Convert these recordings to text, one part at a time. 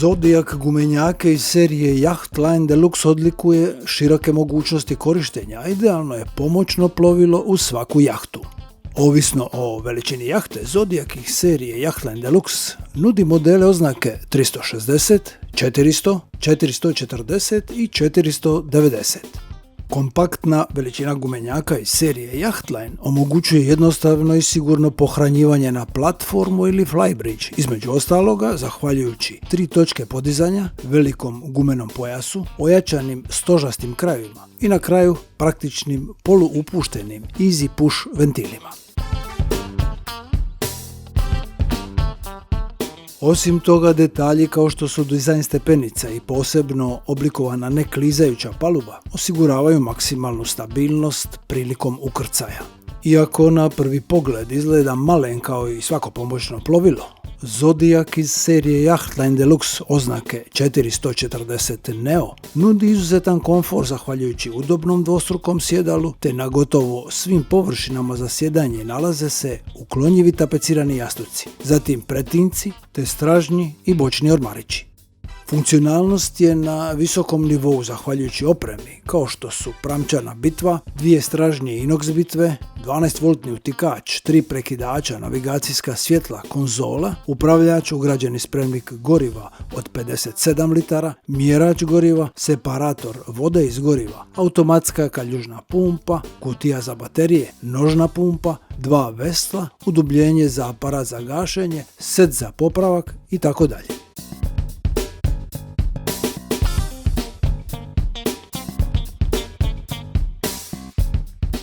Zodiac gumenjake iz serije Yacht Line Deluxe odlikuje široke mogućnosti korištenja, a idealno je pomoćno plovilo uz svaku jahtu. Ovisno o veličini jahte, Zodiac iz serije Yacht Line Deluxe nudi modele oznake 360, 400, 440 i 490. Kompaktna veličina gumenjaka iz serije Yacht Line omogućuje jednostavno i sigurno pohranjivanje na platformu ili flybridge, između ostaloga zahvaljujući 3 točke podizanja, velikom gumenom pojasu, ojačanim stožastim krajevima i na kraju praktičnim poluupuštenim easy push ventilima. Osim toga, detalji kao što su dizajn stepenica i posebno oblikovana neklizajuća paluba osiguravaju maksimalnu stabilnost prilikom ukrcaja. Iako na prvi pogled izgleda malen kao i svako pomoćno plovilo, Zodiac iz serije Yacht Line Deluxe oznake 440 Neo nudi izuzetan komfor zahvaljujući udobnom dvostrukom sjedalu, te na gotovo svim površinama za sjedanje nalaze se uklonjivi tapecirani jastuci, zatim pretinci te stražnji i bočni ormarići. Funkcionalnost je na visokom nivou zahvaljujući opremi kao što su pramčana bitva, 2 stražnje inox bitve, 12-voltni utikač, 3 prekidača, navigacijska svjetla, konzola, upravljač, ugrađeni spremnik goriva od 57 litara, mjerač goriva, separator vode iz goriva, automatska kaljužna pumpa, kutija za baterije, nožna pumpa, 2 vesla, udubljenje za aparat za gašenje, set za popravak itd.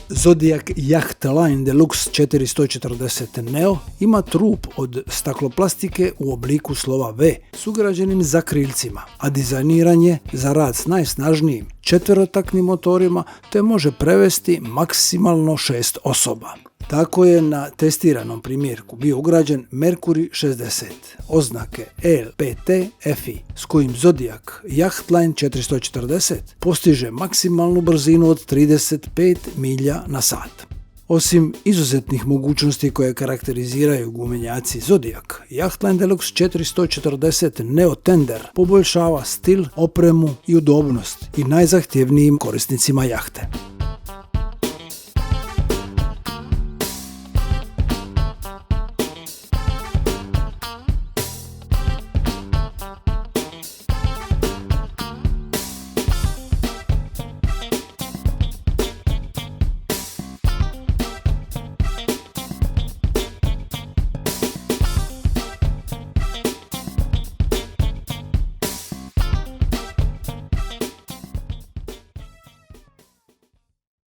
Zodiac Yacht Line Deluxe 440 Neo ima trup od stakloplastike u obliku slova V s ugrađenim zakrilcima, a dizajniran je za rad s najsnažnijim četverotaknim motorima te može prevesti maksimalno 6 osoba. Tako je na testiranom primjerku bio ugrađen Mercury 60 oznake LPT-FI s kojim Zodiac Yacht Line 440 postiže maksimalnu brzinu od 35 milja na sat. Osim izuzetnih mogućnosti koje karakteriziraju gumenjaci Zodiac, Yacht Line Deluxe 440 Neo Tender poboljšava stil, opremu i udobnost i najzahtjevnijim korisnicima jahte.